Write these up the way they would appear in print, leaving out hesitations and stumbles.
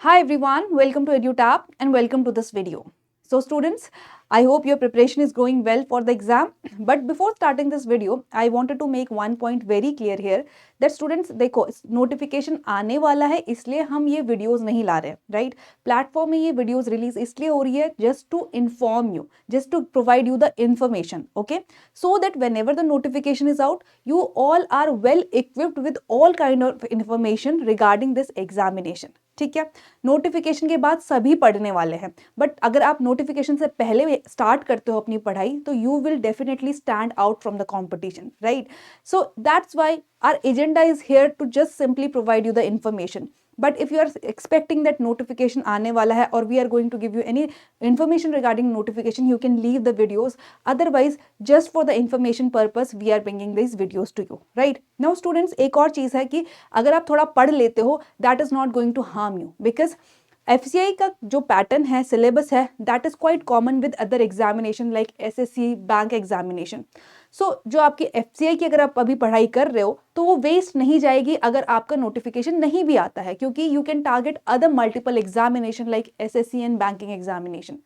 Hi everyone, welcome to EduTap and welcome to this video. So students, I hope your preparation is going well for the exam. But before starting this video, I wanted to make one point very clear here that students देखो notification आने वाला है इसलिए हम ये videos नहीं ला रहे हैं, right? Platform में ये videos release इसलिए हो रही है just to inform you, just to provide you the information, okay? So that whenever the notification is out, you all are well equipped with all kind of information regarding this examination. ठीक है, notification के बाद सभी पढ़ने वाले हैं, but अगर आप नोटिफिकेशन से पहले स्टार्ट करते हो अपनी पढ़ाई तो you will definitely stand out from the competition, right? So that's why our agenda is here to just simply provide you the information. But if you are expecting that notification आने वाला है or we are going to give you any information regarding notification, you can leave the videos. Otherwise, just for the information purpose, we are bringing these videos to you, right? Now students, एक और चीज़ है कि अगर आप थोड़ा पढ़ लेते हो, that is not going to harm you because FCI का जो पैटर्न है, सिलेबस है, that is quite common with other examination like SSC bank examination. So जो आपकी FCI की अगर आप अभी पढ़ाई कर रहे हो तो वो वेस्ट नहीं जाएगी अगर आपका नोटिफिकेशन नहीं भी आता है, क्योंकि you can target other multiple examination like SSC and banking examination.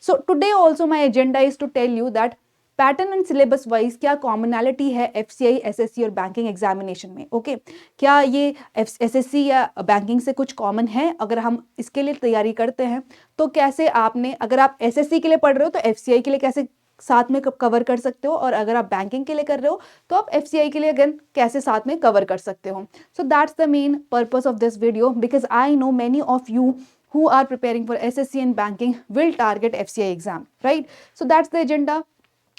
So today also my agenda is to tell you that pattern and syllabus wise क्या कॉमनैलिटी है FCI, SSC और बैंकिंग एग्जामिनेशन में. Okay क्या ये SSC या banking से कुछ common है? अगर हम इसके लिए तैयारी करते हैं तो कैसे आपने, अगर आप SSC के लिए पढ़ रहे हो तो FCI के लिए कैसे साथ में कवर कर सकते हो, और अगर आप बैंकिंग के लिए कर रहे हो तो आप FCI के लिए अगेन कैसे साथ में कवर कर सकते हो. So that's the main purpose of this video because I know many of you who are preparing for SSC and banking will target FCI exam, right? So that's the agenda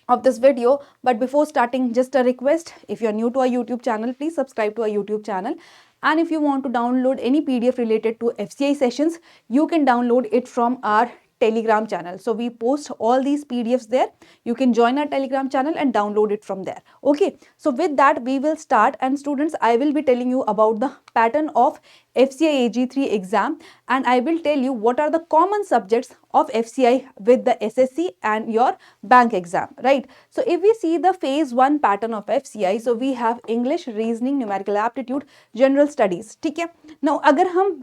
of this video. But before starting, just a request, if you are new to our YouTube channel, please subscribe to our YouTube channel. And if you want to download any PDF related to FCI sessions, you can download it from our Telegram channel. So we post all these PDFs there. You can join our Telegram channel and download it from there. Okay, so with that we will start. And students, I will be telling you about the pattern of FCI AG3 exam, and I will tell you what are the common subjects of FCI with the SSC and your bank exam, right? So if we see the phase 1 pattern of FCI, so we have English, reasoning, numerical aptitude, general studies. ठीक है, now अगर हम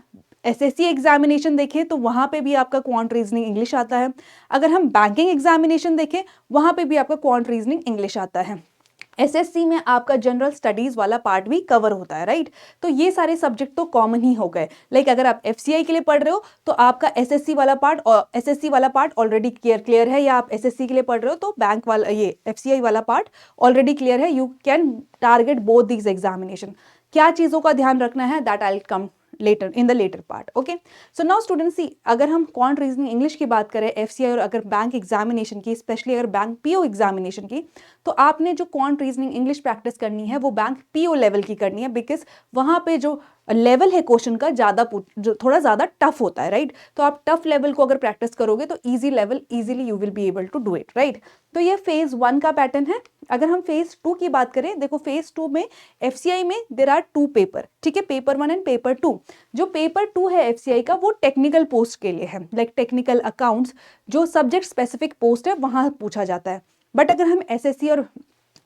SSC examination देखें तो वहाँ पे भी आपका क्वांट रीजनिंग इंग्लिश आता है. अगर हम बैंकिंग एग्जामिनेशन देखें वहाँ पे भी आपका क्वांट रीजनिंग इंग्लिश आता है. SSC में आपका जनरल स्टडीज वाला पार्ट भी कवर होता है, राइट? तो ये सारे सब्जेक्ट तो कॉमन ही हो गए. लाइक अगर आप FCI के लिए पढ़ रहे हो तो आपका SSC वाला पार्ट ऑलरेडी क्लियर है, या आप SSC के लिए पढ़ रहे हो तो बैंक वाला ये FCI वाला पार्ट ऑलरेडी क्लियर है. You can target both these examination. क्या चीज़ों का ध्यान रखना है, that I will come later in the later part. Okay, so now students see, अगर हम क्वांट रीजनिंग इंग्लिश की बात करें FCI और अगर बैंक एग्जामिनेशन की, स्पेशली अगर बैंक PO एग्जामिनेशन की, तो आपने जो क्वांट रीजनिंग इंग्लिश प्रैक्टिस करनी है वो बैंक PO लेवल की करनी है, बिकॉज वहाँ पे जो लेवल है क्वेश्चन का जो थोड़ा ज़्यादा टफ होता है, राइट? तो आप टफ लेवल को अगर प्रैक्टिस करोगे तो easy level easily you will be able to do it, right? तो ये फेज 1 का पैटर्न है. अगर हम फेज 2 की बात करें, देखो फेज 2 में FCI में देर आर 2 पेपर, ठीक है, पेपर 1 एंड पेपर 2. जो पेपर 2 है FCI का वो टेक्निकल पोस्ट के लिए है, लाइक टेक्निकल अकाउंट्स, जो सब्जेक्ट स्पेसिफिक पोस्ट है वहाँ पूछा जाता है. बट अगर हम SSC और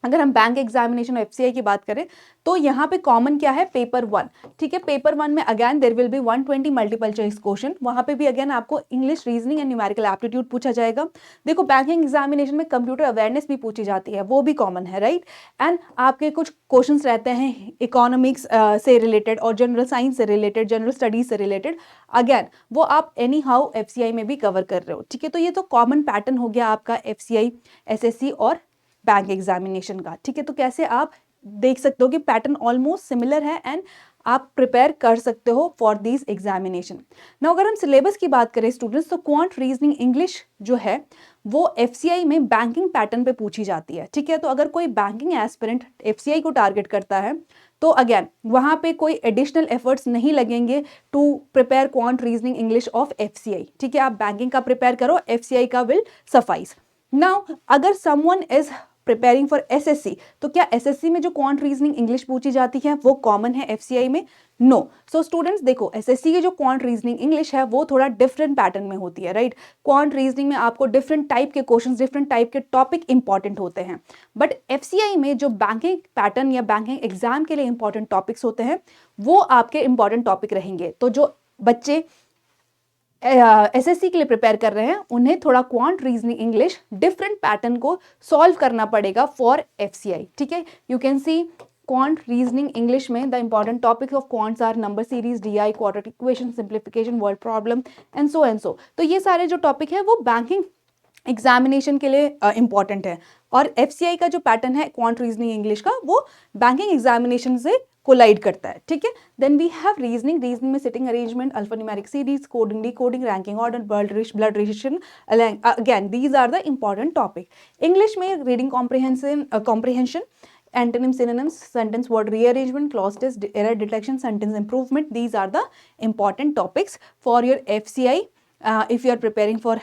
अगर हम बैंक एग्जामिनेशन और FCI की बात करें तो यहाँ पे कॉमन क्या है, पेपर 1, ठीक है. पेपर 1 में again there will be 120 multiple choice question. वहाँ पे भी अगेन आपको English, reasoning and numerical aptitude पूछा जाएगा. देखो बैंकिंग एग्जामिनेशन में कंप्यूटर अवेयरनेस भी पूछी जाती है, वो भी कॉमन है, राइट? एंड आपके कुछ क्वेश्चन रहते हैं इकोनॉमिक्स से रिलेटेड और जनरल साइंस से रिलेटेड, जनरल स्टडीज से रिलेटेड. अगेन वो आप एनी हाउ FCI में भी कवर कर रहे हो, ठीक है. तो ये तो कॉमन पैटर्न हो गया आपका FCI, SSC और बैंक एग्जामिनेशन का, ठीक है. तो कैसे आप देख सकते हो कि पैटर्न ऑलमोस्ट सिमिलर है एंड आप प्रिपेयर कर सकते हो फॉर दीज एग्जामिनेशन. नाउ अगर हम सिलेबस की बात करें स्टूडेंट्स, तो क्वांट रीजनिंग इंग्लिश जो है वो FCI में बैंकिंग पैटर्न पे पूछी जाती है, ठीक है. तो अगर कोई बैंकिंग एस्पिरेंट FCI को टारगेट करता है तो अगेन वहाँ पे कोई एडिशनल एफर्ट्स नहीं लगेंगे to prepare quant reasoning English of FCI, ठीक है. आप बैंकिंग का प्रिपेयर करो, FCI का विल सफाइस. नाउ अगर someone is preparing for SSC, तो क्या SSC में जो क्वांट रीजनिंग इंग्लिश पूछी जाती है वो कॉमन है FCI में? नो. सो स्टूडेंट्स देखो, SSC की जो क्वांट रीजनिंग इंग्लिश है वो थोड़ा डिफरेंट पैटर्न में होती है, राइट? क्वांट रीजनिंग में आपको डिफरेंट टाइप के क्वेश्चंस, डिफरेंट टाइप के टॉपिक इंपॉर्टेंट होते हैं. बट FCI में जो बैंकिंग पैटर्न या बैंकिंग एग्जाम के लिए इंपॉर्टेंट टॉपिक्स होते हैं वो आपके इंपॉर्टेंट टॉपिक रहेंगे. तो जो बच्चे एसएससी के लिए प्रिपेयर कर रहे हैं उन्हें थोड़ा quant reasoning English different pattern को सॉल्व करना पड़ेगा फॉर एफसीआई, ठीक है। You can see quant reasoning English में the important topics of quants are number series, DI, quadratic equation, simplification, word problem and so. तो ये सारे जो टॉपिक है वो बैंकिंग एग्जामिनेशन के लिए इंपॉर्टेंट है, और एफसीआई का जो पैटर्न है क्वांट रीजनिंग इंग्लिश का वो बैंकिंग एग्जामिनेशन से कोलाइड करता है, ठीक है। देन वी हैव रीजनिंग में sitting arrangement, alphanumeric series, coding, decoding, ranking order, blood relation, again these are the important topic. English में reading comprehension, antonyms, synonyms, sentence word rearrangement, clause test, error detection, sentence improvement, these are the important topics for your FCI. If you are preparing for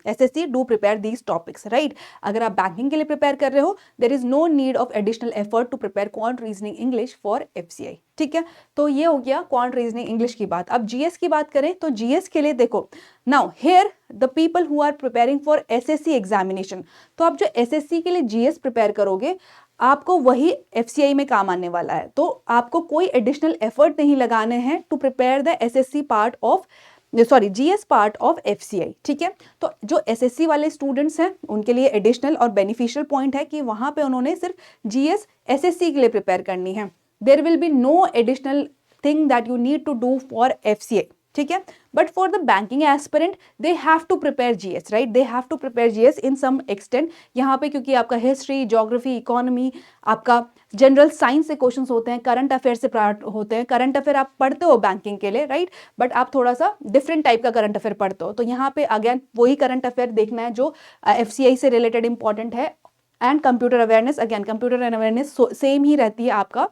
SSC, do prepare these topics, right? अगर आप banking के लिए prepare कर रहे हो, there is no need of additional effort to prepare quant reasoning English for FCI, ठीक है। तो ये हो गया क्वांट रीजनिंग इंग्लिश की बात। अब जीएस की बात करें तो जीएस के लिए देखो, now here the people who are preparing for SSC examination, तो आप जो एसएससी के लिए जीएस प्रिपेयर करोगे आपको वही एफसीआई में काम आने वाला है, तो आपको कोई एडिशनल एफर्ट नहीं लगाने हैं to prepare the SSC part of GS part of FCI, ठीक है। तो जो एसएससी वाले स्टूडेंट्स हैं उनके लिए एडिशनल और बेनिफिशियल पॉइंट है कि वहां पे उन्होंने सिर्फ जीएस एसएससी के लिए प्रिपेयर करनी है। There will be no additional thing that you need to do for FCI, ठीक है। But for the banking aspirant they have to prepare GS, right, they have to prepare GS in some extent. यहाँ पे क्योंकि आपका history, geography, economy, आपका general science से questions होते हैं, करंट अफेयर से होते हैं। करंट अफेयर आप पढ़ते हो बैंकिंग के लिए, राइट, बट आप थोड़ा सा डिफरेंट टाइप का करंट अफेयर पढ़ते हो, तो यहाँ पे अगेन वही करंट अफेयर देखना है जो एफसीआई से रिलेटेड इंपॉर्टेंट है। And computer awareness, again computer awareness same ही रहती है आपका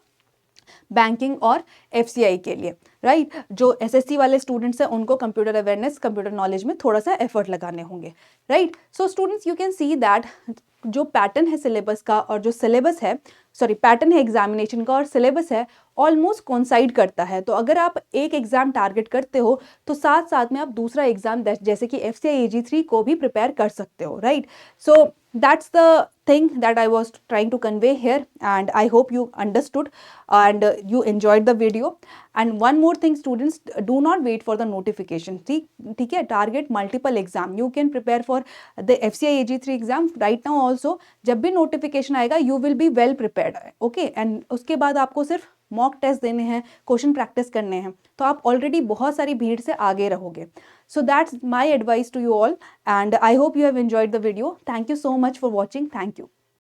बैंकिंग और एफसीआई के लिए, राइट। जो एसएससी वाले स्टूडेंट्स हैं उनको कंप्यूटर अवेयरनेस, कंप्यूटर नॉलेज में थोड़ा सा एफर्ट लगाने होंगे, right. So students you can see that जो पैटर्न है सिलेबस का और जो सिलेबस है, पैटर्न है एग्जामिनेशन का और सिलेबस है, ऑलमोस्ट कोइंसाइड करता है। तो अगर आप एक एग्जाम टारगेट करते हो तो साथ साथ में आप दूसरा एग्जाम जैसे कि एफसीआई AG3 को भी प्रिपेयर कर सकते हो, right. So that's the thing that I was trying to convey here, and I hope you understood and you enjoyed the video. And one more thing students, do not wait for the notification, ठीक है। target multiple exam, you can prepare for the FCI AG3 exam right now also। जब भी notification आएगा you will be well prepared, okay। and उसके बाद आपको सिर्फ mock test देने हैं, क्वेश्चन प्रैक्टिस करने हैं, तो आप ऑलरेडी बहुत सारी भीड़ से आगे रहोगे। So that's my advice to you all, and I hope you have enjoyed the video. Thank you so much for watching, thank you.